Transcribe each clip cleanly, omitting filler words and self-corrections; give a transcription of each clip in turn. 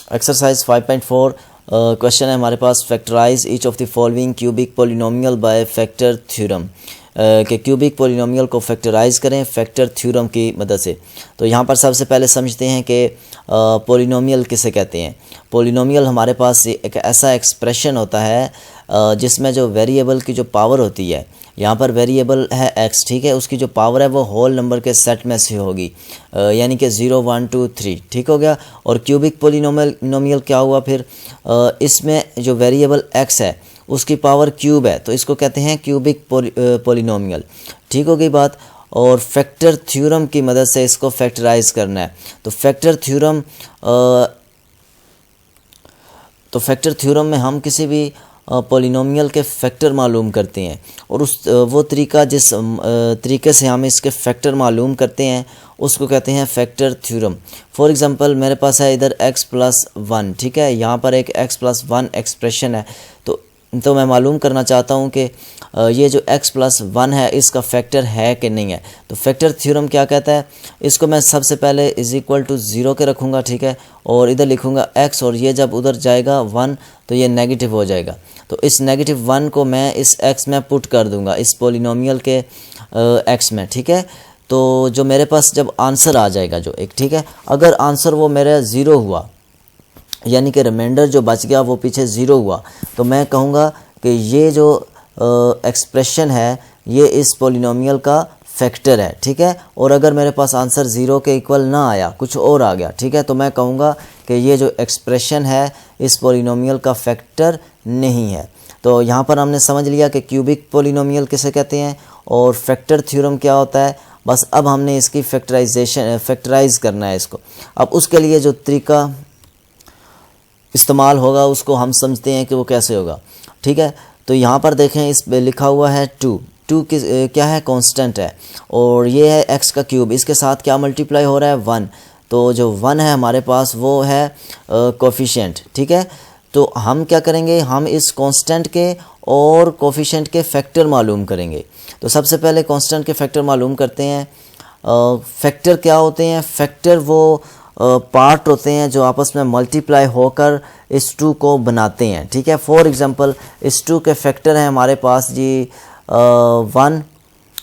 Exercise 5.4 question है हमारे पास, factorise each of the following cubic polynomial by factor theorem. कि क्यूबिक पोलिनोमियल को फैक्टराइज करें फैक्टर थ्योरम की मदद से। तो यहाँ पर सबसे पहले समझते हैं कि पोलिनोमियल किसे कहते हैं। पोलिनोमियल हमारे पास एक ऐसा एक्सप्रेशन होता है जिसमें जो वेरिएबल की जो पावर होती है, यहाँ पर वेरिएबल है x, ठीक है, उसकी जो पावर है वो होल नंबर के सेट में से होगी, यानी कि 0 1 2 3, ठीक हो गया। और क्यूबिक पोलिनोमियल क्या हुआ फिर, इसमें जो वेरिएबल x है उसकी पावर क्यूब है, तो इसको कहते हैं क्यूबिक पोलिनोमियल, ठीक हो गई बात। और फैक्टर थ्योरम की मदद से इसको फैक्टराइज करना है। तो फैक्टर थ्योरम में हम किसी भी पोलिनोमियल के फैक्टर मालूम करते हैं, और वो तरीका जिस तरीके से हम इसके फैक्टर मालूम करते हैं उसको कहते हैं फैक्टर थ्योरम। फॉर एग्जांपल मेरे पास है इधर x+1, ठीक है, यहाँ पर एक x+1 एक्सप्रेशन है, तो मैं मालूम करना चाहता हूँ कि ये जो x+1 है इसका फैक्टर है कि नहीं है। तो फैक्टर थ्योरम क्या कहता है, इसको मैं सबसे पहले =0 के रखूँगा, ठीक है, और इधर लिखूँगा x, और ये जब उधर जाएगा 1 तो ये नेगेटिव हो जाएगा। तो इस -1 को मैं इस x में पुट कर दूँगा, इस पोलिनोमियल के x में, ठीक है। तो जो मेरे पास जब आंसर आ जाएगा जो एक, ठीक है, अगर आंसर वो मेरा 0 हुआ, यानी कि रिमाइंडर जो बच गया वो पीछे 0 हुआ, तो मैं कहूँगा कि ये जो एक्सप्रेशन है ये इस पोलिनोमियल का फैक्टर है, ठीक है। और अगर मेरे पास आंसर 0 के इक्वल ना आया, कुछ और आ गया, ठीक है, तो मैं कहूँगा कि ये जो एक्सप्रेशन है इस पोलिनोमियल का फैक्टर नहीं है। तो यहाँ पर हमने समझ लिया कि क्यूबिक पोलिनोमियल किसे कहते हैं और फैक्टर थ्योरम क्या होता है। बस अब हमने इसकी फैक्टराइज करना है इसको। अब उसके लिए जो तरीका इस्तेमाल होगा उसको हम समझते हैं कि वो कैसे होगा, ठीक है। तो यहाँ पर देखें, इस पे लिखा हुआ है 2 क्या है, कांस्टेंट है, और ये है x का क्यूब, इसके साथ क्या मल्टीप्लाई हो रहा है 1, तो जो 1 है हमारे पास वो है कोफिशिएंट, ठीक है। तो हम क्या करेंगे, हम इस कांस्टेंट के और कोफिशिएंट के फैक्टर मालूम करेंगे। तो सबसे पहले कांस्टेंट के फैक्टर मालूम करते हैं। फैक्टर क्या होते हैं, फैक्टर वो पार्ट होते हैं जो आपस में मल्टीप्लाई होकर इस 2 को बनाते हैं, ठीक है। फॉर एग्जांपल इस 2 के फैक्टर हैं हमारे पास जी 1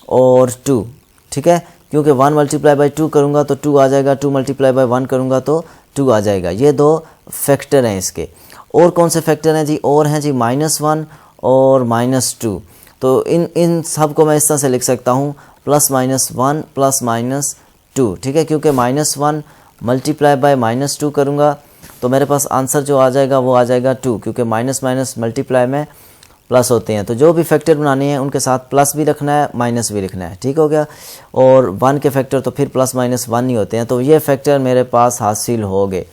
और 2, ठीक है, क्योंकि 1 × 2 करूँगा तो 2 आ जाएगा, 2 × 1 करूँगा तो 2 आ जाएगा। ये 2 फैक्टर हैं इसके। और कौन से फैक्टर हैं जी, और हैं जी -1 और -2। तो इन सब को मैं इस तरह से लिख सकता हूँ +-1 +-2, ठीक है, क्योंकि -1 × -2 करूँगा तो मेरे पास आंसर जो आ जाएगा वो आ जाएगा 2, क्योंकि माइनस मल्टीप्लाई में प्लस होते हैं। तो जो भी फैक्टर बनाने हैं उनके साथ प्लस भी रखना है, माइनस भी लिखना है, ठीक हो गया। और 1 के फैक्टर तो फिर +-1 ही होते हैं। तो ये फैक्टर मेरे पास हासिल हो गए।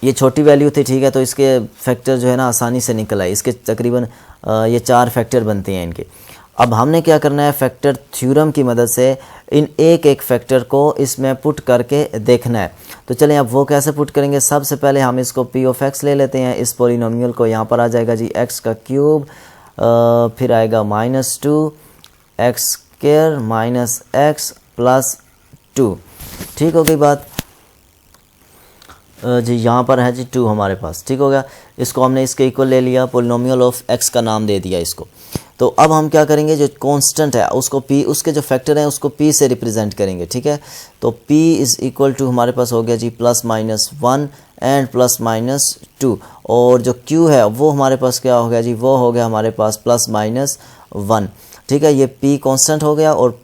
ये छोटी वैल्यू थी, ठीक है, तो इसके फैक्टर जो है ना आसानी से निकल आए। इसके तकरीबन ये 4 फैक्टर बनते हैं इनके। अब हमने क्या करना है, फैक्टर थ्योरम की मदद से इन एक फैक्टर को इसमें पुट करके देखना है। तो चलें अब वो कैसे पुट करेंगे। सबसे पहले हम इसको p(x) ले लेते हैं। इस पोलिनोमियल को यहाँ पर आ जाएगा जी x का क्यूब, फिर आएगा -2 x² -x +2, ठीक हो गई बात जी। यहाँ पर है जी 2 हमारे पास, ठीक हो गया। इसको हमने इसके इक्वल ले लिया, पोलिनोमियल ऑफ x का नाम दे दिया इसको। तो अब हम क्या करेंगे, जो कांस्टेंट है उसको p, उसके जो फैक्टर हैं उसको p से रिप्रेजेंट करेंगे, ठीक है। तो p = हमारे पास हो गया जी +-1 एंड +-2, और जो q है वो हमारे पास क्या हो गया जी, वो हो गया हमारे पास +-1, ठीक है। ये p कांस्टेंट हो गया और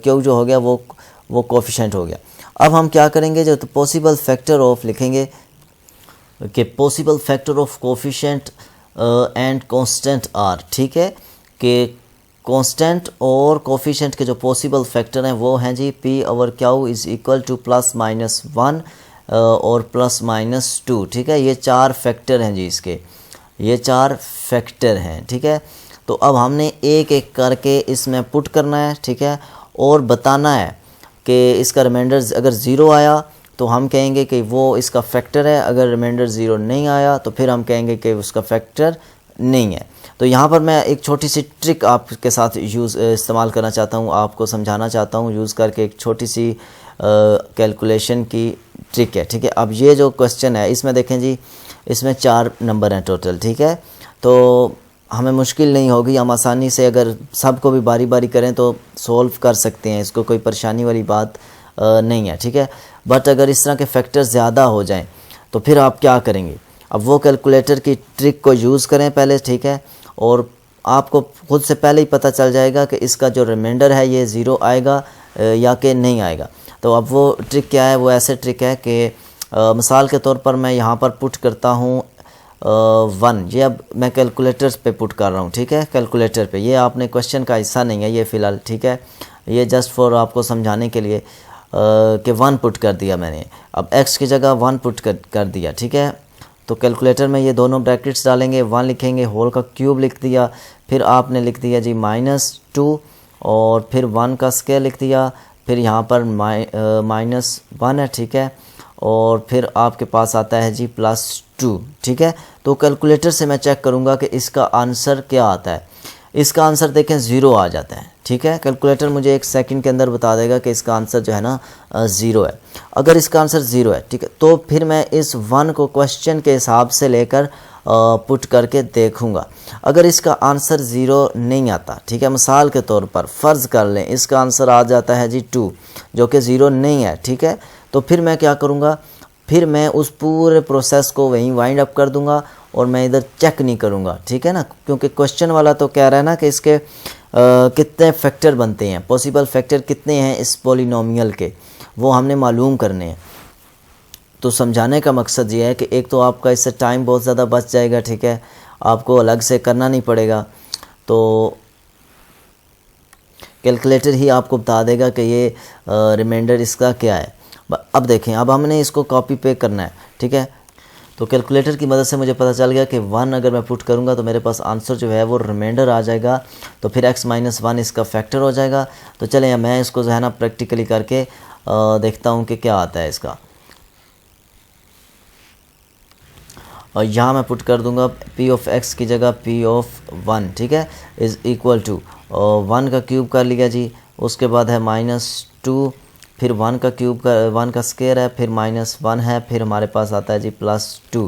q जो हो गया वो कोफिशिएंट हो गया। अब हम क्या करेंगे, जो पॉसिबल फैक्टर ऑफ लिखेंगे कि possible factor of coefficient and constant are, ठीक है, कि कांस्टेंट और कोफिशिएंट के जो पॉसिबल फैक्टर हैं वो हैं जी p/q = +-1 और +-2, ठीक है। ये 4 फैक्टर हैं जी इसके, ये 4 फैक्टर हैं, ठीक है। तो अब हमने एक एक करके इसमें पुट करना है, ठीक है, और बताना है कि इसका रिमाइंडर अगर 0 आया तो हम कहेंगे कि वो इसका फैक्टर है, अगर रिमाइंडर 0 नहीं आया तो फिर हम कहेंगे कि उसका फैक्टर नहीं है। तो यहाँ पर मैं एक छोटी सी ट्रिक आपके साथ इस्तेमाल करना चाहता हूँ, आपको समझाना चाहता हूँ यूज़ करके एक छोटी सी कैलकुलेशन की ट्रिक है, ठीक है। अब ये जो क्वेश्चन है इसमें देखें जी, इसमें 4 नंबर हैं टोटल, ठीक है। तो हमें मुश्किल नहीं होगी, हम आसानी से अगर सबको भी बारी बारी करें तो सोल्व कर सकते हैं, इसको कोई परेशानी वाली बात नहीं है, ठीक है। बट अगर इस तरह के फैक्टर ज़्यादा हो जाएं तो फिर आप क्या करेंगे, अब वो कैलकुलेटर की ट्रिक को यूज़ करें पहले, ठीक है। और आपको खुद से पहले ही पता चल जाएगा कि इसका जो रिमाइंडर है ये 0 आएगा या कि नहीं आएगा। तो अब वो ट्रिक क्या है, वो ऐसे ट्रिक है कि मिसाल के तौर पर मैं यहाँ पर पुट करता हूँ 1, ये अब मैं कैलकुलेटर्स पे पुट कर रहा हूँ, ठीक है, कैलकुलेटर पे। ये आपने क्वेश्चन का हिस्सा नहीं है ये फ़िलहाल, ठीक है। ये जस्ट फॉर आपको समझाने के लिए कि 1 पुट कर दिया मैंने, अब x की जगह 1 पुट कर दिया, ठीक है। तो कैलकुलेटर में ये दोनों ब्रैकेट्स डालेंगे, 1 लिखेंगे, होल का क्यूब लिख दिया, फिर आपने लिख दिया जी -2 और फिर 1 का स्क्वायर लिख दिया, फिर यहाँ पर -1 है, ठीक है। और फिर आपके पास आता है जी +2, ठीक है। तो कैलकुलेटर से मैं चेक करूँगा कि इसका आंसर क्या आता है। इसका आंसर देखें 0 आ जाता है, ठीक है। कैलकुलेटर मुझे 1 सेकंड के अंदर बता देगा कि इसका आंसर जो है ना 0 है। अगर इसका आंसर 0 है, ठीक है, तो फिर मैं इस 1 को क्वेश्चन के हिसाब से लेकर पुट करके देखूंगा। अगर इसका आंसर 0 नहीं आता, ठीक है, मिसाल के तौर पर फ़र्ज़ कर लें इसका आंसर आ जाता है जी 2, जो कि 0 नहीं है, ठीक है। तो फिर मैं क्या करूँगा, फिर मैं उस पूरे प्रोसेस को वहीं वाइंड अप कर दूंगा और मैं इधर चेक नहीं करूँगा, ठीक है ना, क्योंकि क्वेश्चन वाला तो कह रहा है ना कि इसके कितने फैक्टर बनते हैं, पॉसिबल फैक्टर कितने हैं इस पॉलिनोमियल के, वो हमने मालूम करने हैं। तो समझाने का मकसद ये है कि एक तो आपका इससे टाइम बहुत ज़्यादा बच जाएगा, ठीक है, आपको अलग से करना नहीं पड़ेगा। तो कैलकुलेटर ही आपको बता देगा कि ये रिमाइंडर इसका क्या है। अब देखें, अब हमने इसको कॉपी पे करना है, ठीक है। तो कैलकुलेटर की मदद से मुझे पता चल गया कि 1 अगर मैं पुट करूंगा तो मेरे पास आंसर जो है वो रिमाइंडर आ जाएगा, तो फिर x - 1 इसका फैक्टर हो जाएगा। तो चलें मैं इसको जो है ना प्रैक्टिकली करके देखता हूं कि क्या आता है इसका। और यहाँ मैं पुट कर दूंगा p ऑफ x की जगह p ऑफ 1, ठीक है, इज़ इक्वल टू 1 का क्यूब कर लिया जी, उसके बाद है -2, फिर 1 का क्यूब का 1 का स्क्वायर है, फिर -1 है, फिर हमारे पास आता है जी +2।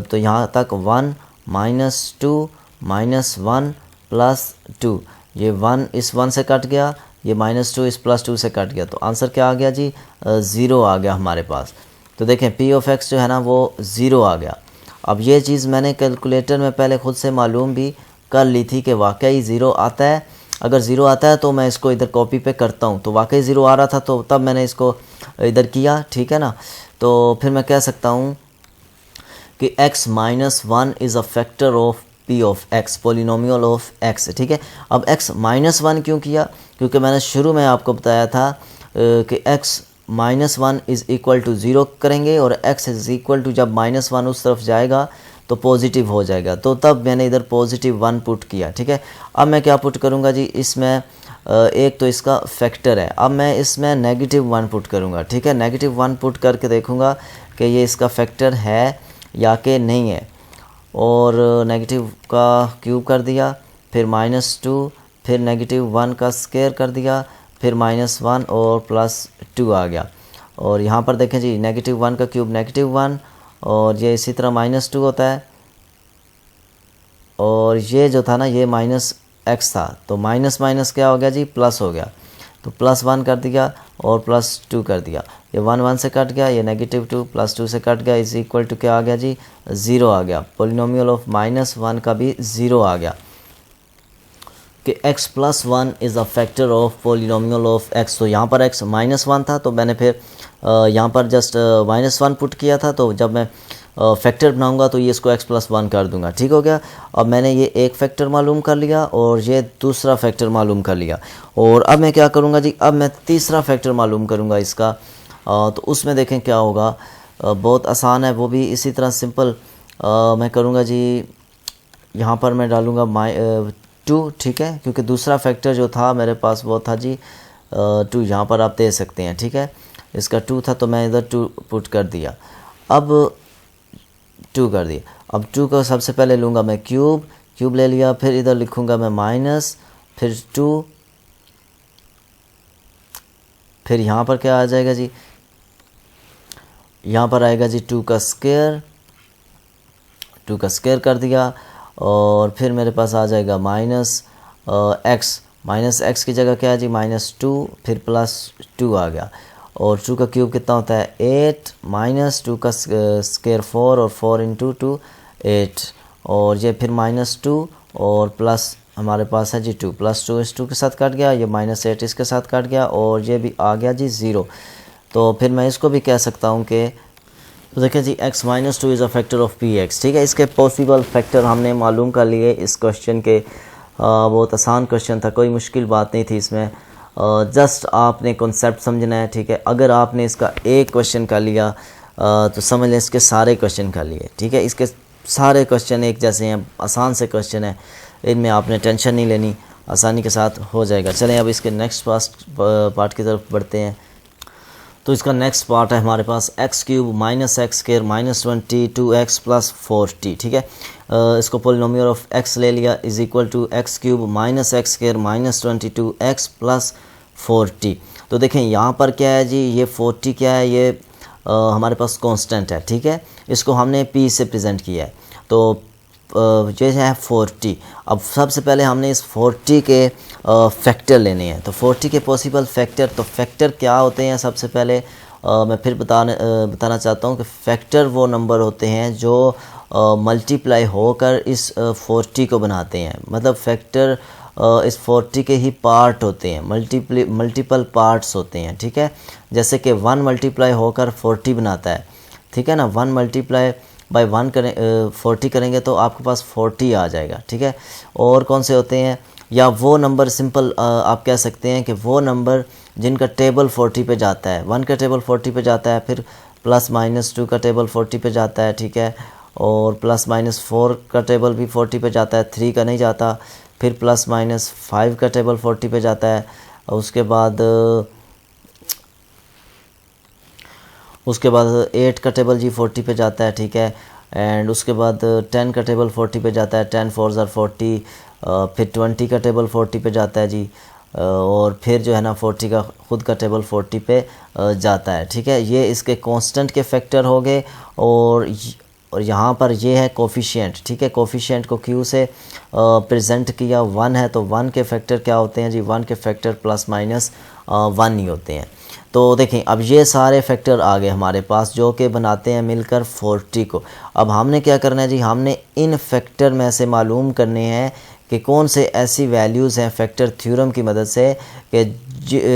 तो यहाँ तक 1 -2 -1 +2, ये 1 इस 1 से कट गया, ये -2 इस +2 से कट गया, तो आंसर क्या आ गया जी 0 आ गया हमारे पास। तो देखें p ऑफ x जो है ना वो 0 आ गया। अब ये चीज़ मैंने कैलकुलेटर में पहले ख़ुद से मालूम भी कर ली थी कि वाकई 0 आता है। अगर 0 आता है तो मैं इसको इधर कॉपी पे करता हूँ, तो वाकई 0 आ रहा था, तो तब मैंने इसको इधर किया, ठीक है ना। तो फिर मैं कह सकता हूँ कि x - 1 is a factor of p of x, polynomial of x, ठीक है। अब x - 1 क्यों किया, क्योंकि मैंने शुरू में आपको बताया था कि x -1 इज़ इक्वल टू 0 करेंगे और x इज़ इक्वल टू जब -1 उस तरफ जाएगा तो पॉजिटिव हो जाएगा, तो तब मैंने इधर +1 पुट किया, ठीक है। अब मैं क्या पुट करूँगा जी, इसमें एक तो इसका फैक्टर है, अब मैं इसमें -1 पुट करूँगा, ठीक है। -1 पुट करके देखूँगा कि ये इसका फैक्टर है या कि नहीं है, और नेगेटिव का क्यूब कर दिया, फिर -2, फिर -1 का स्क्वायर कर दिया, फिर -1 और +2 आ गया। और यहाँ पर देखें जी -1 का क्यूब -1, और ये इसी तरह -2 होता है, और ये जो था ना ये -x था, तो माइनस क्या हो गया जी प्लस हो गया, तो +1 कर दिया और +2 कर दिया, ये 1 से कट गया, ये -2 +2 से कट गया, इज़ इक्वल टू क्या आ गया जी 0 आ गया। पोलिनोमियल ऑफ -1 का भी 0 आ गया कि x + 1 is a factor of polynomial of x। तो यहाँ पर x -1 था, तो मैंने फिर यहाँ पर जस्ट -1 पुट किया था, तो जब मैं फैक्टर बनाऊंगा तो ये इसको x + 1 कर दूंगा, ठीक हो गया। अब मैंने ये एक फैक्टर मालूम कर लिया और ये दूसरा फैक्टर मालूम कर लिया, और अब मैं क्या करूँगा जी, अब मैं तीसरा फैक्टर मालूम करूँगा इसका। तो उसमें देखें क्या होगा, बहुत आसान है, वो भी इसी तरह सिंपल मैं करूँगा जी। यहाँ पर मैं डालूँगा 2, ठीक है, क्योंकि दूसरा फैक्टर जो था मेरे पास वो था जी 2, यहाँ पर आप दे सकते हैं, ठीक है। इसका 2 था तो मैं इधर 2 पुट कर दिया, अब 2 कर दिया। अब 2 का सबसे पहले लूँगा मैं क्यूब ले लिया, फिर इधर लिखूँगा मैं माइनस, फिर 2, फिर यहाँ पर क्या आ जाएगा जी यहाँ पर आएगा जी 2 का स्क्वायर, 2 का स्क्वायर कर दिया, और फिर मेरे पास आ जाएगा माइनस एक्स की जगह क्या है जी -2, फिर +2 आ गया, और 2 का क्यूब कितना होता है 8, -2 का स्क्वायर 4, और 4 × 2 8, और ये फिर -2 और प्लस हमारे पास है जी 2, +2 इस 2 के साथ कट गया, ये -8 इसके साथ कट गया, और ये भी आ गया जी 0। तो फिर मैं इसको भी कह सकता हूँ कि तो देखिए जी x - 2 is a factor of px, ठीक है। इसके पॉसिबल फैक्टर हमने मालूम कर लिए इस क्वेश्चन के। बहुत आसान क्वेश्चन था, कोई मुश्किल बात नहीं थी इसमें, जस्ट आपने कॉन्सेप्ट समझना है, ठीक है। अगर आपने इसका एक क्वेश्चन कर लिया तो समझ लें इसके सारे क्वेश्चन कर लिए, ठीक है। इसके सारे क्वेश्चन एक जैसे हैं, आसान से क्वेश्चन है, इनमें आपने टेंशन नहीं लेनी, आसानी के साथ हो जाएगा। चलें अब इसके नेक्स्ट पार्ट की तरफ बढ़ते हैं। तो इसका नेक्स्ट पार्ट है हमारे पास x³ - x² - 22x + 40, ठीक है। इसको पोलिनोमियल ऑफ x ले लिया is equal to x³ - x² - 22x + 40। तो देखें यहाँ पर क्या है जी, ये 40 क्या है, ये हमारे पास कांस्टेंट है, ठीक है। इसको हमने p से प्रेजेंट किया है, तो ये है 40। अब सबसे पहले हमने इस 40 के फैक्टर लेने हैं। तो 40 के पॉसिबल फैक्टर, तो फैक्टर क्या होते हैं सबसे पहले मैं फिर बताना चाहता हूँ कि फैक्टर वो नंबर होते हैं जो मल्टीप्लाई होकर इस 40 को बनाते हैं। मतलब फैक्टर इस 40 के ही पार्ट होते हैं, मल्टीपल पार्ट्स होते हैं, ठीक है। जैसे कि 1 मल्टीप्लाई होकर 40 बनाता है, ठीक है ना। 1 मल्टीप्लाई बाय 1 करें 40 करेंगे तो आपके पास 40 आ जाएगा, ठीक है। और कौन से होते हैं, या वो नंबर सिंपल आप कह सकते हैं कि वो नंबर जिनका टेबल 40 पे जाता है, 1 का टेबल 40 पे जाता है, फिर +-2 का टेबल 40 पे जाता है, ठीक है। और +-4 का टेबल भी 40 पे जाता है, 3 का नहीं जाता। फिर +-5 का टेबल 40 पे जाता है। उसके बाद 8 का टेबल जी 40 पे जाता है, ठीक है। एंड उसके बाद 10 का टेबल 40 पे जाता है, 10 4 ज़ार 40। फिर 20 का टेबल 40 पे जाता है जी, और फिर जो है ना 40 का ख़ुद का टेबल 40 पे जाता है, ठीक है। ये इसके कांस्टेंट के फैक्टर हो गए, और यहाँ पर ये है कोफिशिएंट, ठीक है। कोफिशिएंट को q से प्रेजेंट किया, 1 है तो 1 के फैक्टर क्या होते हैं जी, 1 के फैक्टर +-1 ही होते हैं। तो देखें अब ये सारे फैक्टर आ गए हमारे पास जो कि बनाते हैं मिलकर 40 को। अब हमने क्या करना है जी, हमने इन फैक्टर में से मालूम करने हैं कि कौन से ऐसी वैल्यूज़ हैं फैक्टर थ्योरम की मदद से कि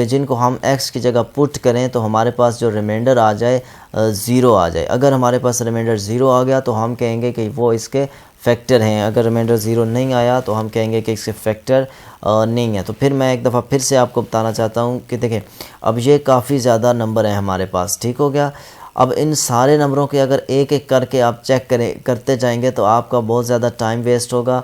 जिनको हम x की जगह पुट करें तो हमारे पास जो रिमाइंडर आ जाए 0 आ जाए। अगर हमारे पास रिमाइंडर 0 आ गया तो हम कहेंगे कि वो इसके फैक्टर हैं, अगर रिमाइंडर 0 नहीं आया तो हम कहेंगे कि इसके फैक्टर नहीं है। तो फिर मैं एक दफ़ा फिर से आपको बताना चाहता हूँ कि देखें अब ये काफ़ी ज़्यादा नंबर हैं हमारे पास, ठीक हो गया। अब इन सारे नंबरों के अगर एक एक करके आप चेक करते जाएंगे तो आपका बहुत ज़्यादा टाइम वेस्ट होगा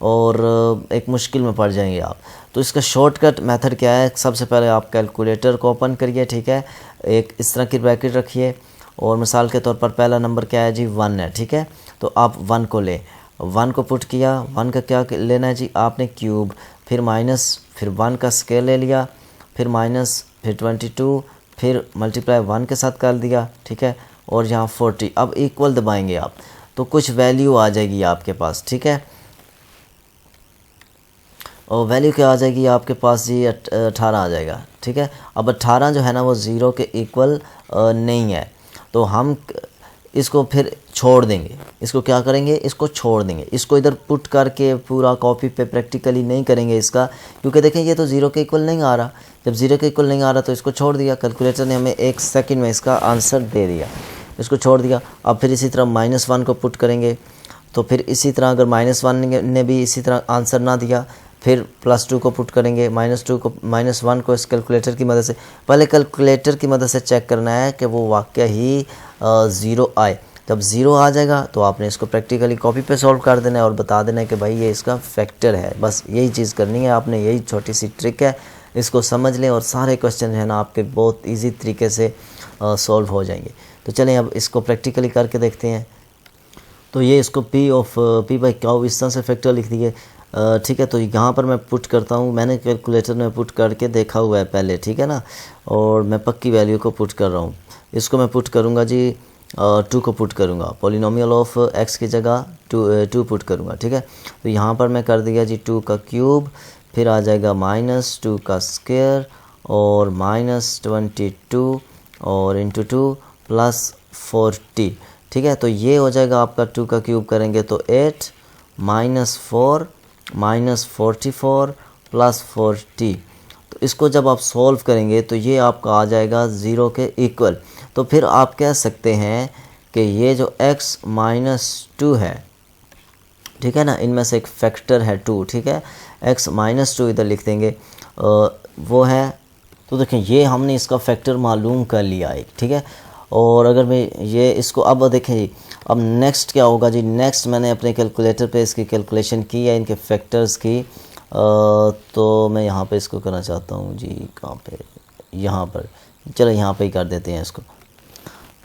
और एक मुश्किल में पड़ जाएंगे आप। तो इसका शॉर्टकट मेथड क्या है, सबसे पहले आप कैलकुलेटर को ओपन करिए, ठीक है। एक इस तरह की ब्रैकेट रखिए, और मिसाल के तौर पर पहला नंबर क्या है जी 1 है, ठीक है। तो आप 1 को ले, 1 को पुट किया, 1 का क्या लेना है जी आपने क्यूब, फिर माइनस, फिर 1 का स्केयर ले लिया, फिर माइनस, फिर 22, फिर मल्टीप्लाई 1 के साथ कर दिया, ठीक है। और यहाँ 40, अब इक्वल दबाएंगे आप तो कुछ वैल्यू आ जाएगी आपके पास, ठीक है। और वैल्यू क्या आ जाएगी आपके पास जी 18 आ जाएगा, ठीक है। अब 18 जो है ना वो 0 के इक्वल नहीं है, तो हम इसको फिर छोड़ देंगे। इसको क्या करेंगे, इसको छोड़ देंगे, इसको इधर पुट करके पूरा कॉपी पे प्रैक्टिकली नहीं करेंगे इसका, क्योंकि देखें ये तो 0 के इक्वल नहीं आ रहा। जब 0 के इक्वल नहीं आ रहा तो इसको छोड़ दिया, कैलकुलेटर ने हमें 1 सेकंड में इसका आंसर दे दिया, इसको छोड़ दिया। अब फिर इसी तरह -1 को पुट करेंगे, तो फिर इसी तरह अगर -1 ने भी इसी तरह आंसर ना दिया, फिर +2 को पुट करेंगे, -1 को इस कैलकुलेटर की मदद से, पहले कैलकुलेटर की मदद से चेक करना है कि वो वाकई ही 0 आए। जब 0 आ जाएगा तो आपने इसको प्रैक्टिकली कॉपी पे सॉल्व कर देना है और बता देना है कि भाई ये इसका फैक्टर है। बस यही चीज़ करनी है आपने, यही छोटी सी ट्रिक है, इसको समझ लें और सारे क्वेश्चन है ना आपके बहुत ईजी तरीके से सॉल्व हो जाएंगे। तो चलें अब इसको प्रैक्टिकली करके देखते हैं। तो ये इसको P/Q इस तरह से फैक्टर लिख दिए, ठीक है। तो यहाँ पर मैं पुट करता हूँ, मैंने कैलकुलेटर में पुट करके देखा हुआ है पहले, ठीक है ना, और मैं पक्की वैल्यू को पुट कर रहा हूँ। इसको मैं पुट करूँगा जी 2 को पुट करूँगा, पॉलिनोमियल ऑफ x की जगह 2 पुट करूँगा, ठीक है। तो यहाँ पर मैं कर दिया जी 2 का क्यूब, फिर आ जाएगा -2 का स्क्वायर और -22 और इंटू 2 प्लस 40, ठीक है। तो ये हो जाएगा आपका 2 का क्यूब करेंगे तो 8 -4 -44 प्लस 40। तो इसको जब आप सॉल्व करेंगे तो ये आपका आ जाएगा 0 के इक्वल। तो फिर आप कह सकते हैं कि ये जो x -2 है, ठीक है ना, इनमें से एक फैक्टर है 2, ठीक है, x -2 इधर लिख देंगे, वो है। तो देखें ये हमने इसका फैक्टर मालूम कर लिया एक, ठीक है। और अगर मैं ये इसको अब देखें जी, अब नेक्स्ट क्या होगा जी, नेक्स्ट मैंने अपने कैलकुलेटर पे इसकी कैलकुलेशन की है, इनके फैक्टर्स की। तो मैं यहाँ पे इसको करना चाहता हूँ जी, कहाँ पे, यहाँ पर, चलो यहाँ पे ही कर देते हैं इसको।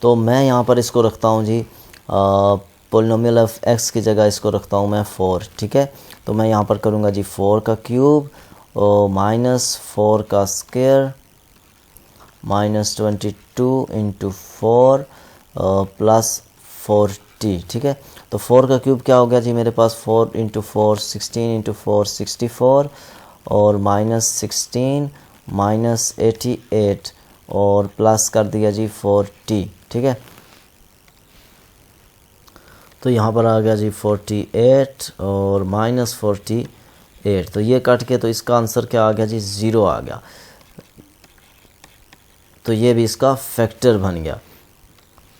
तो मैं यहाँ पर इसको रखता हूँ जी, पोलिनोमियल ऑफ x की जगह इसको रखता हूँ मैं 4, ठीक है। तो मैं यहाँ पर करूँगा जी 4 का क्यूब और -4 का स्क्वायर -22 इंटू 4 प्लस 40, ठीक है। तो 4 का क्यूब क्या हो गया जी मेरे पास, 4 इंटू 4 16 इंटू 4 64 और -16 -88 और प्लस कर दिया जी 40, ठीक है। तो यहाँ पर आ गया जी 48 और -48, तो ये कट के तो इसका आंसर क्या आ गया जी, 0 आ गया। तो ये भी इसका फैक्टर बन गया।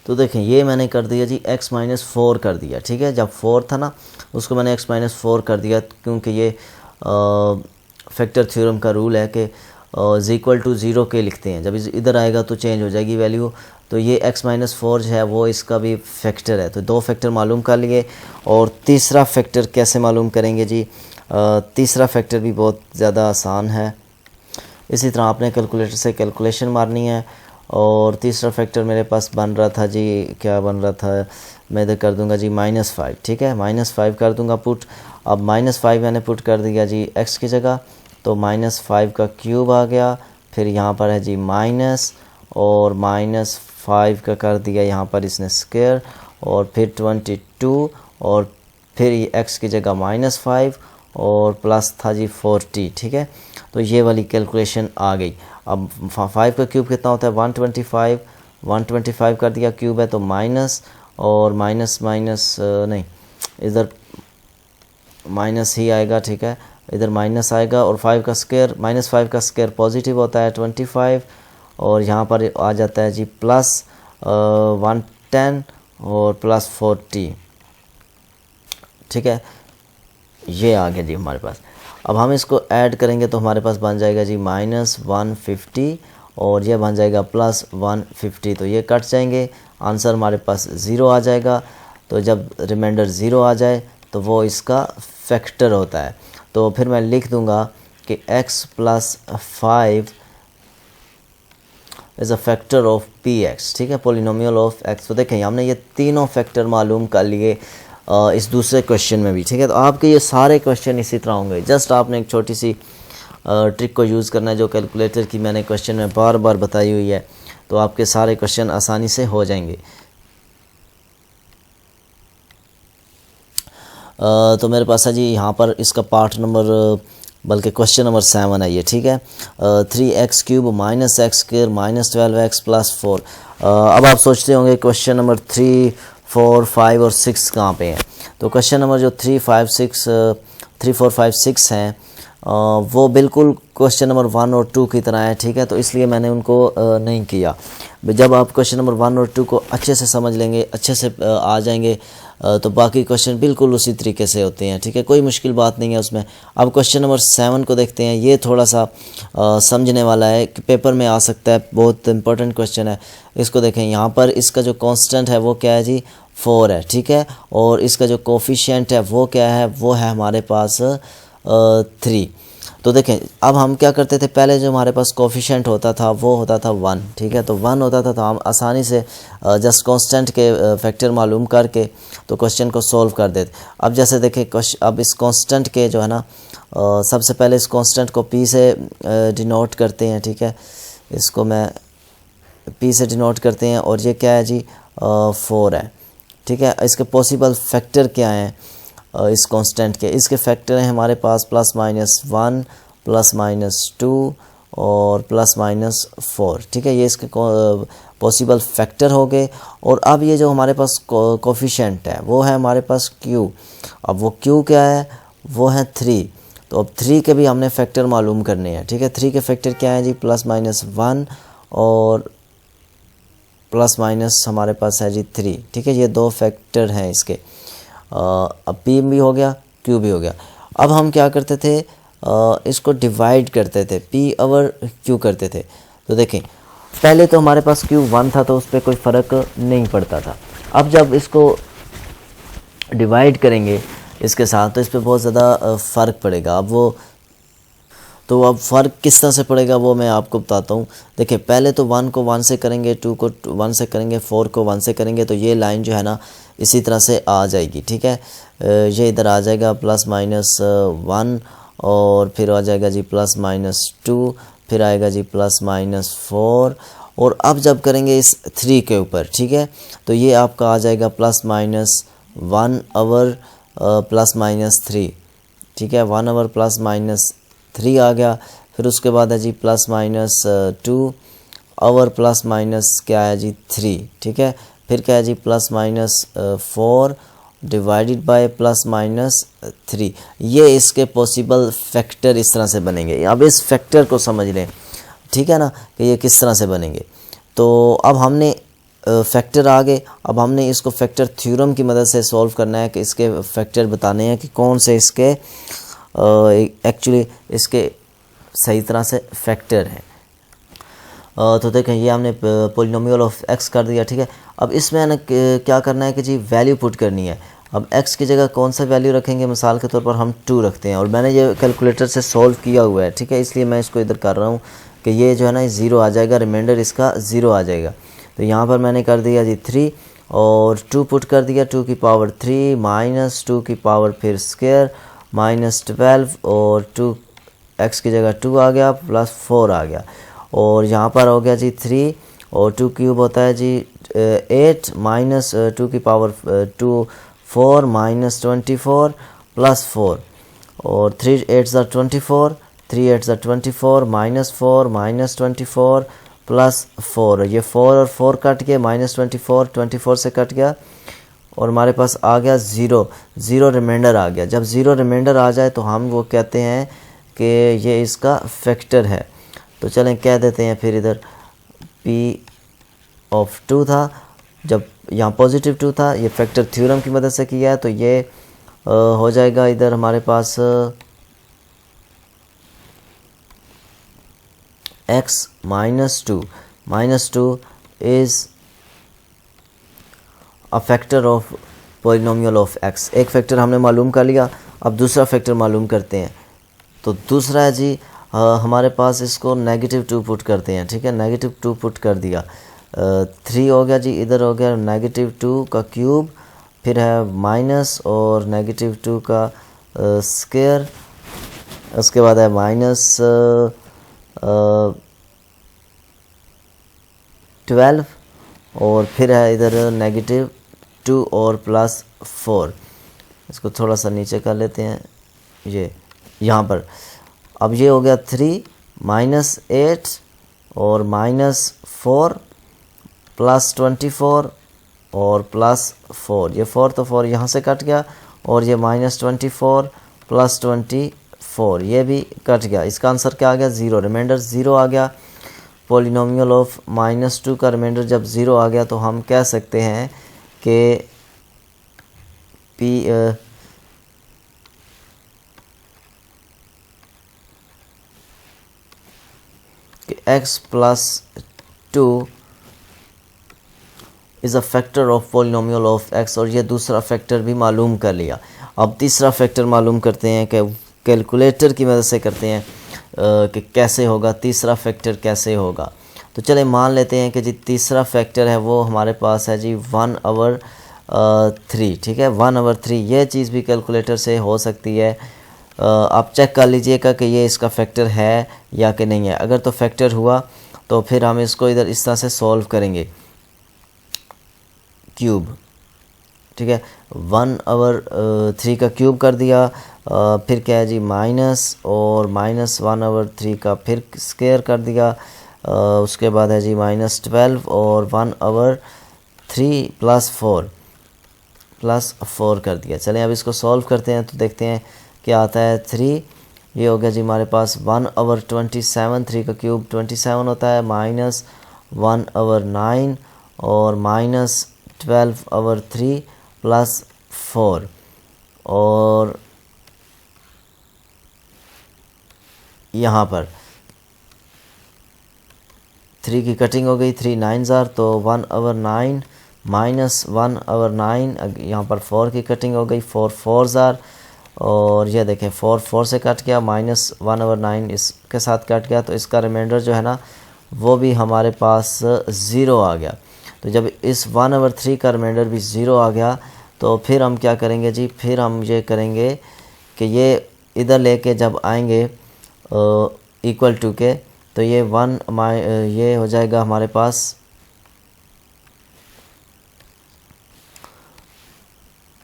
तो देखें ये मैंने कर दिया जी x -4 कर दिया, ठीक है। जब 4 था ना उसको मैंने x -4 कर दिया, क्योंकि ये फैक्टर थ्योरम का रूल है कि = 0 के लिखते हैं, जब इधर आएगा तो चेंज हो जाएगी वैल्यू। तो ये x -4 जो है वो इसका भी फैक्टर है। तो 2 फैक्टर मालूम कर लिए। और तीसरा फैक्टर कैसे मालूम करेंगे जी, तीसरा फैक्टर भी बहुत ज़्यादा आसान है। इसी तरह आपने कैलकुलेटर से कैलकुलेशन मारनी है। और तीसरा फैक्टर मेरे पास बन रहा था जी, क्या बन रहा था, मैं इधर कर दूंगा जी -5, ठीक है, -5 कर दूंगा पुट। अब -5 मैंने पुट कर दिया जी x की जगह, तो -5 का क्यूब आ गया, फिर यहाँ पर है जी माइनस और -5 का कर दिया यहाँ पर इसने स्क्वायर और फिर 22 और फिर x की जगह -5 और प्लस था जी 40, ठीक है। तो ये वाली कैलकुलेशन आ गई। अब 5 का क्यूब कितना होता है, 125, 125 कर दिया क्यूब है तो माइनस और माइनस नहीं, इधर माइनस ही आएगा, ठीक है, इधर माइनस आएगा। और 5 का स्क्वायर, -5 का स्क्वायर पॉजिटिव होता है 25 और यहाँ पर आ जाता है जी प्लस 110 और प्लस 40, ठीक है। ये आ गया जी हमारे पास। अब हम इसको ऐड करेंगे तो हमारे पास बन जाएगा जी -150 और ये बन जाएगा +150। तो ये कट जाएंगे, आंसर हमारे पास 0 आ जाएगा। तो जब रिमाइंडर 0 आ जाए तो वो इसका फैक्टर होता है। तो फिर मैं लिख दूंगा कि x + 5 is a factor of px, ठीक है, पोलिनोमियल ऑफ x। तो देखें हमने ये तीनों फैक्टर मालूम कर लिए इस दूसरे क्वेश्चन में भी, ठीक है। तो आपके ये सारे क्वेश्चन इसी तरह होंगे, जस्ट आपने एक छोटी सी ट्रिक को यूज़ करना है जो कैलकुलेटर की मैंने क्वेश्चन में बार बार बताई हुई है। तो आपके सारे क्वेश्चन आसानी से हो जाएंगे। तो मेरे पास है जी यहाँ पर इसका पार्ट नंबर, बल्कि क्वेश्चन नंबर 7 है ये, ठीक है। 3x³ -x² -12x + 4। अब आप सोचते होंगे क्वेश्चन नंबर 3, 4, 5 और 6 कहाँ पे हैं। तो क्वेश्चन नंबर जो 3, 4, 5, 6 हैं वो बिल्कुल क्वेश्चन नंबर 1 और 2 की तरह है, ठीक है। तो इसलिए मैंने उनको नहीं किया। जब आप क्वेश्चन नंबर 1 और 2 को अच्छे से समझ लेंगे, अच्छे से आ जाएंगे, तो बाकी क्वेश्चन बिल्कुल उसी तरीके से होते हैं, ठीक है, कोई मुश्किल बात नहीं है उसमें। अब क्वेश्चन नंबर 7 को देखते हैं। ये थोड़ा सा समझने वाला है कि पेपर में आ सकता है, बहुत इंपॉर्टेंट क्वेश्चन है। इसको देखें, यहाँ पर इसका जो कांस्टेंट है वो क्या है जी, 4 है, ठीक है। और इसका जो कोफिशिएंट है वो क्या है, वो है हमारे पास 3। तो देखें अब हम क्या करते थे, पहले जो हमारे पास कोफिशिएंट होता था वो होता था 1, ठीक है। तो 1 होता था तो हम आसानी से जस्ट कांस्टेंट के फैक्टर मालूम करके तो क्वेश्चन को सॉल्व कर देते। अब जैसे देखें, अब इस कांस्टेंट के जो है ना, सबसे पहले इस कांस्टेंट को p से डिनोट करते हैं, ठीक है। इसको मैं P से डिनोट करते हैं, और ये क्या है जी 4 है। ठीक है, इसके पॉसिबल फैक्टर क्या हैं इस कांस्टेंट के? इसके फैक्टर हैं हमारे पास +-1, +-2 और +-4। ठीक है, ये इसके पॉसिबल फैक्टर हो गए। और अब ये जो हमारे पास कोफिशिएंट है वो है हमारे पास Q। अब वो Q क्या है? वो है 3। तो अब 3 के भी हमने फैक्टर मालूम करने हैं। ठीक है, 3 के फैक्टर क्या है जी? +-1 और + हमारे पास है जी 3। ठीक है, ये दो फैक्टर हैं इसके। अब P भी हो गया, Q भी हो गया। अब हम क्या करते थे? इसको डिवाइड करते थे, P ओवर Q करते थे। तो देखें, पहले तो हमारे पास Q 1 था तो उस पर कोई फ़र्क नहीं पड़ता था। अब जब इसको डिवाइड करेंगे इसके साथ तो इस पर बहुत ज़्यादा फ़र्क पड़ेगा। तो अब फ़र्क किस तरह से पड़ेगा वो मैं आपको बताता हूँ। देखिए, पहले तो 1 को 1 से करेंगे, 2 को 1 से करेंगे, 4 को 1 से करेंगे, तो ये लाइन जो है ना इसी तरह से आ जाएगी। ठीक है, ये इधर आ जाएगा +-1, और फिर आ जाएगा जी +-2, फिर आएगा जी +-4। और अब जब करेंगे इस 3 के ऊपर, ठीक है, तो ये आपका आ जाएगा +-1 ओवर +-3। ठीक है, 1 ओवर +-3 आ गया। फिर उसके बाद है जी +-2 ओवर क्या है जी 3। ठीक है, फिर क्या है जी +-4 डिवाइडेड बाय +-3। ये इसके पॉसिबल फैक्टर इस तरह से बनेंगे। अब इस फैक्टर को समझ लें, ठीक है ना, कि ये किस तरह से बनेंगे। तो अब हमने फैक्टर आ गए। अब हमने इसको फैक्टर थ्योरम की मदद से सॉल्व करना है कि इसके फैक्टर बताने हैं कि कौन से इसके एक्चुअली इसके सही तरह से फैक्टर हैं। तो देखें, ये हमने पोलिनोमियल ऑफ x कर दिया। ठीक है, अब इसमें ना क्या करना है कि जी वैल्यू पुट करनी है। अब x की जगह कौन सा वैल्यू रखेंगे? मिसाल के तौर पर हम 2 रखते हैं, और मैंने ये कैलकुलेटर से सॉल्व किया हुआ है। ठीक है, इसलिए मैं इसको इधर कर रहा हूँ कि ये जो है ना 0 आ जाएगा, रिमाइंडर इसका 0 आ जाएगा। तो यहाँ पर मैंने कर दिया जी 3 और 2 पुट कर दिया, 2 की पावर 3 माइनस 2 की पावर फिर स्क्वायर -12, और 2 x की जगह 2 आ गया, +4 आ गया। और यहाँ पर हो गया जी 3, और 2 क्यूब होता है जी 8 माइनस 2 की पावर 2 4 -24 +4, और 3 8 ज़ा 24, 3 8 ज़ा 24 -4 -24 +4। ये 4 और 4 कट गए, -24 24 से कट गया, और हमारे पास आ गया 0 रिमाइंडर आ गया। जब 0 रिमाइंडर आ जाए तो हम वो कहते हैं कि ये इसका फैक्टर है। तो चलें कह देते हैं फिर इधर P(2) था, जब यहाँ +2 था, ये फैक्टर थ्योरम की मदद से किया है, तो ये हो जाएगा इधर हमारे पास x -2 is a factor of polynomial of x। एक फैक्टर हमने मालूम कर लिया, अब दूसरा फैक्टर मालूम करते हैं। तो दूसरा है जी हमारे पास, इसको -2 पुट करते हैं। ठीक है, -2 पुट कर दिया, 3 हो गया जी, इधर हो गया -2 का क्यूब, फिर है माइनस और -2 का स्क्वायर, उसके बाद है -12, और फिर है इधर -2 और +4। इसको थोड़ा सा नीचे कर लेते हैं, ये यहाँ पर। अब ये हो गया 3 -8 और -4 +24 और +4। ये 4 तो 4 यहाँ से कट गया, और ये -24 +24 ये भी कट गया। इसका आंसर क्या आ गया? 0, रिमाइंडर 0 आ गया। पोलिनोमियल ऑफ -2 का रिमाइंडर जब 0 आ गया तो हम कह सकते हैं कि x+2 is a factor of polynomial of x, और ये दूसरा फैक्टर भी मालूम कर लिया। अब तीसरा फैक्टर मालूम करते हैं कि कैलकुलेटर की मदद से करते हैं कि कैसे होगा तीसरा फैक्टर, कैसे होगा। तो चले मान लेते हैं कि जी तीसरा फैक्टर है वो हमारे पास है जी 1/3। ठीक है, 1/3 ये चीज़ भी कैलकुलेटर से हो सकती है। आप चेक कर लीजिएगा कि ये इसका फैक्टर है या कि नहीं है। अगर तो फैक्टर हुआ तो फिर हम इसको इधर इस तरह से सॉल्व करेंगे, क्यूब, ठीक है। 1/3 का क्यूब कर दिया, फिर क्या है जी माइनस, और -1/3 का फिर स्क्वायर कर दिया, उसके बाद है जी -12 और 1/3 +4 कर दिया। चलें अब इसको सॉल्व करते हैं तो देखते हैं क्या आता है। 3 ये हो गया जी हमारे पास 1/27, 3 का क्यूब 27 होता है, -1/9 और -12/3 +4, और यहाँ पर 3 की कटिंग हो गई, 3 9s are, तो 1/9 -1/9, यहाँ पर 4 की कटिंग हो गई, 4 4s are, और ये देखें 4 4 से कट गया, -1/9 इसके साथ कट गया, तो इसका रिमाइंडर जो है ना वो भी हमारे पास 0 आ गया। तो जब इस 1/3 का रिमाइंडर भी 0 आ गया तो फिर हम क्या करेंगे जी, फिर हम ये करेंगे कि ये इधर लेके जब आएंगे इक्वल टू के, तो ये ये हो जाएगा हमारे पास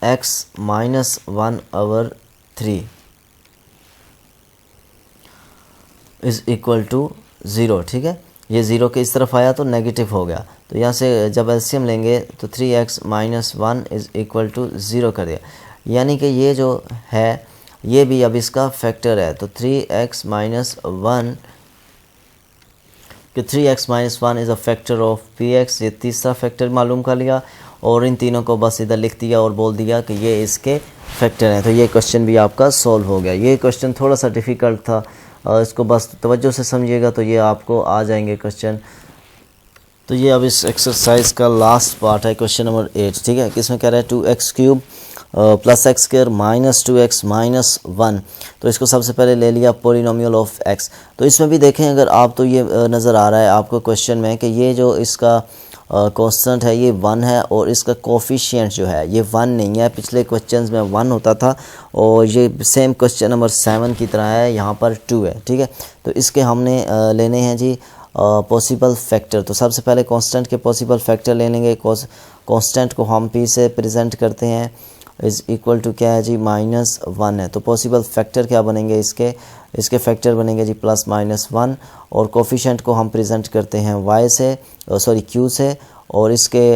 x -1/3 इज़ इक्वल टू 0, ठीक है। ये 0 के इस तरफ आया तो नेगेटिव हो गया, तो यहाँ से जब एलसीएम लेंगे तो 3x - 1 इज़ इक्वल टू 0 कर दिया, यानी कि ये जो है ये भी अब इसका फैक्टर है। तो 3x - 1 कि 3x - 1 is a factor of px, ये तीसरा फैक्टर मालूम कर लिया, और इन तीनों को बस इधर लिख दिया और बोल दिया कि ये इसके फैक्टर हैं। तो ये क्वेश्चन भी आपका सॉल्व हो गया। ये क्वेश्चन थोड़ा सा डिफ़िकल्ट था, इसको बस तवज्जो से समझिएगा तो ये आपको आ जाएंगे क्वेश्चन। तो ये अब इस एक्सरसाइज का लास्ट पार्ट है, क्वेश्चन नंबर 8, ठीक है। किसमें कह रहा है 2x³ + x² - 2x - 1, तो इसको सबसे पहले ले लिया पोलिनोमियल ऑफ x। तो इसमें भी देखें अगर आप, तो ये नज़र आ रहा है आपको क्वेश्चन में कि ये जो इसका कांस्टेंट है ये 1 है, और इसका कोफिशिएंट जो है ये 1 नहीं है। पिछले क्वेश्चंस में 1 होता था, और ये सेम क्वेश्चन नंबर 7 की तरह है, यहाँ पर 2 है, ठीक है। तो इसके हमने लेने हैं जी पॉसिबल फैक्टर। तो सबसे पहले कांस्टेंट के पॉसिबल फैक्टर ले लेंगे। कांस्टेंट को हम p से प्रेजेंट करते हैं, इज़ इक्वल टू क्या है जी -1 है। तो पॉसिबल फैक्टर क्या बनेंगे इसके फैक्टर बनेंगे जी +-1, और कोफिशिएंट को हम प्रेजेंट करते हैं y से, q से, और इसके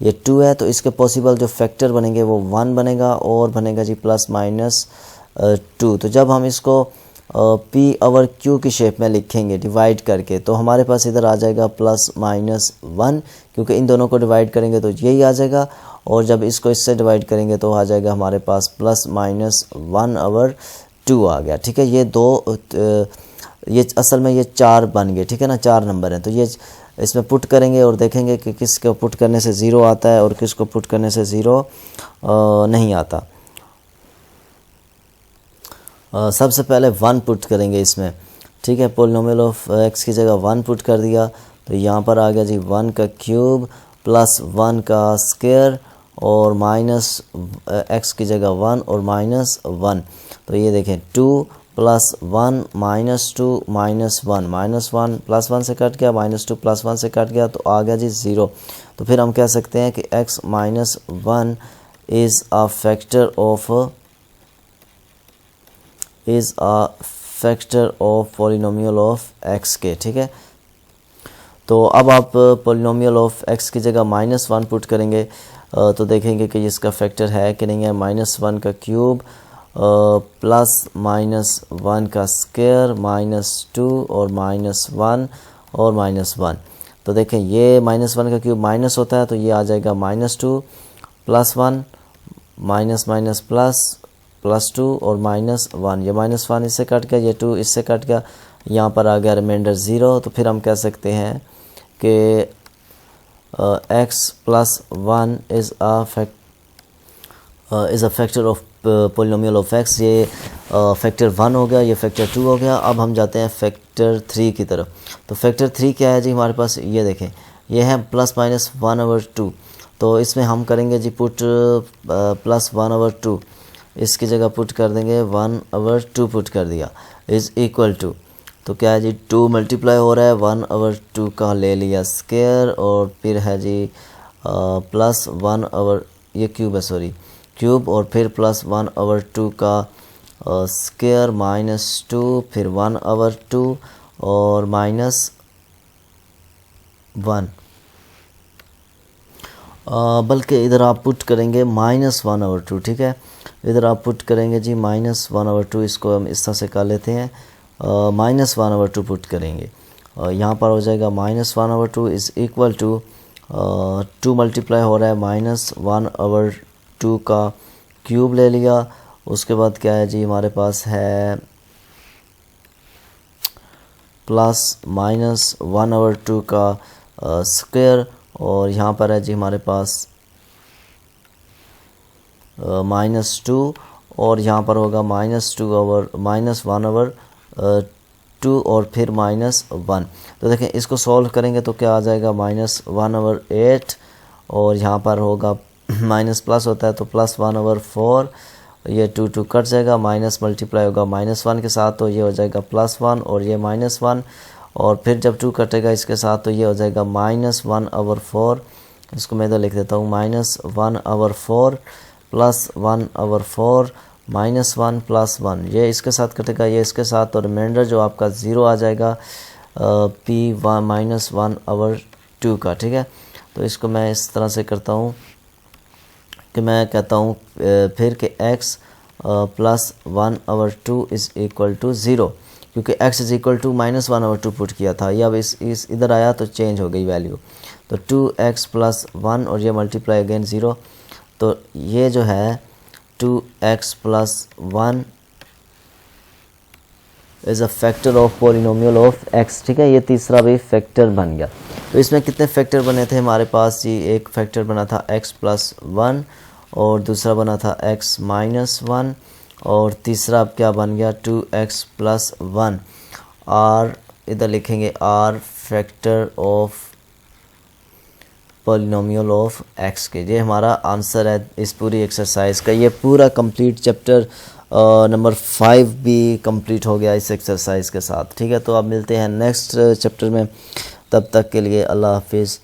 ये 2 है, तो इसके पॉसिबल जो फैक्टर बनेंगे वो 1 बनेगा, और बनेगा जी +-2। तो जब हम इसको p/q की शेप में लिखेंगे डिवाइड करके, तो हमारे पास इधर आ जाएगा +-1, क्योंकि इन दोनों को डिवाइड करेंगे तो यही आ जाएगा, और जब इसको इससे डिवाइड करेंगे तो आ जाएगा हमारे पास +-1/2 आ गया, ठीक है। ये असल में ये 4 बन गए, ठीक है ना, 4 नंबर हैं। तो ये इसमें पुट करेंगे और देखेंगे कि किसको पुट करने से 0 आता है और किसको पुट करने से 0 नहीं आता। सबसे पहले 1 पुट करेंगे इसमें, ठीक है। पोलिनोमियल ऑफ x की जगह 1 पुट कर दिया, तो यहाँ पर आ गया जी 1 का क्यूब +1 का स्क्वायर, और -x की जगह 1 और -1। तो ये देखें 2 + 1 -2 -1, -1 +1 से कट गया, -2 +1 से कट गया, तो आ गया जी 0। तो फिर हम कह सकते हैं कि x - 1 is a factor of polynomial of x के, ठीक है। तो अब आप पोलिनोमियल ऑफ x की जगह -1 पुट करेंगे, तो देखेंगे कि इसका फैक्टर है कि नहीं है। -1 का क्यूब +-1 का स्क्वायर -2 और -1 और -1। तो देखें ये -1 का क्यूब माइनस होता है, तो ये आ जाएगा -2 +1 ++2 और -1। ये -1 इससे कट गया, ये 2 इससे कट गया, यहाँ पर आ गया रिमाइंडर 0। तो फिर हम कह सकते हैं कि x + 1 is a factor of polynomial of x। ये फैक्टर 1 हो गया, ये फैक्टर 2 हो गया। अब हम जाते हैं फैक्टर 3 की तरफ। तो फैक्टर 3 क्या है जी हमारे पास, ये देखें ये है +-1/2। तो इसमें हम करेंगे जी पुट +1/2, इसकी जगह पुट कर देंगे 1/2 पुट कर दिया, इज़ इक्वल टू तो क्या है जी 2 मल्टीप्लाई हो रहा है 1/2 का ले लिया स्क्वायर और फिर है जी प्लस 1/, ये क्यूब है सॉरी, क्यूब और फिर प्लस 1/2 का स्क्वायर -2 फिर 1/2 और -1, बल्कि इधर आप पुट करेंगे -1/2, ठीक है। इधर आप पुट करेंगे जी -1/2, इसको हम इस तरह से कर लेते हैं, -1/2 पुट करेंगे। यहाँ पर हो जाएगा -1/2 इज़ इक्वल टू 2 मल्टीप्लाई हो रहा है -1/2 का क्यूब ले लिया। उसके बाद क्या है जी हमारे पास है प्लस -1/2 का स्क्वायर और यहाँ पर है जी हमारे पास -2 और यहाँ पर होगा -1/2 और फिर -1। तो देखें इसको सॉल्व करेंगे तो क्या आ जाएगा -1/8 और यहाँ पर होगा माइनस प्लस होता है तो +1/4, ये 2 कट जाएगा, माइनस मल्टीप्लाई होगा -1 के साथ तो ये हो जाएगा +1 और ये -1 और फिर जब 2 कटेगा इसके साथ तो ये हो जाएगा -1/4। इसको मैं इधर लिख देता हूँ -1/4 +1/4 -1 +1, ये इसके साथ कटेगा ये इसके साथ, तो रिमाइंडर जो आपका 0 आ जाएगा -1/2 का, ठीक है। तो इसको मैं इस तरह से करता हूँ कि मैं कहता हूँ फिर कि x + 1/2 इज़ इक्वल टू 0, क्योंकि x is equal to -1/2 put किया था, ये अब इस इधर आया तो चेंज हो गई वैल्यू, तो 2x + 1 और ये मल्टीप्लाई अगेन 0, तो ये जो है 2x + 1 is a factor of polynomial of x, ठीक है। ये तीसरा भी फैक्टर बन गया। तो इसमें कितने फैक्टर बने थे हमारे पास जी, एक फैक्टर बना था x + 1 और दूसरा बना था x - 1 और तीसरा अब क्या बन गया 2x + 1, r इधर लिखेंगे r factor of polynomial of x के। ये हमारा आंसर है इस पूरी एक्सरसाइज का। ये पूरा कंप्लीट चैप्टर नंबर 5 भी कंप्लीट हो गया इस एक्सरसाइज के साथ, ठीक है। तो अब मिलते हैं नेक्स्ट चैप्टर में, तब तक के लिए अल्लाह हाफिज़।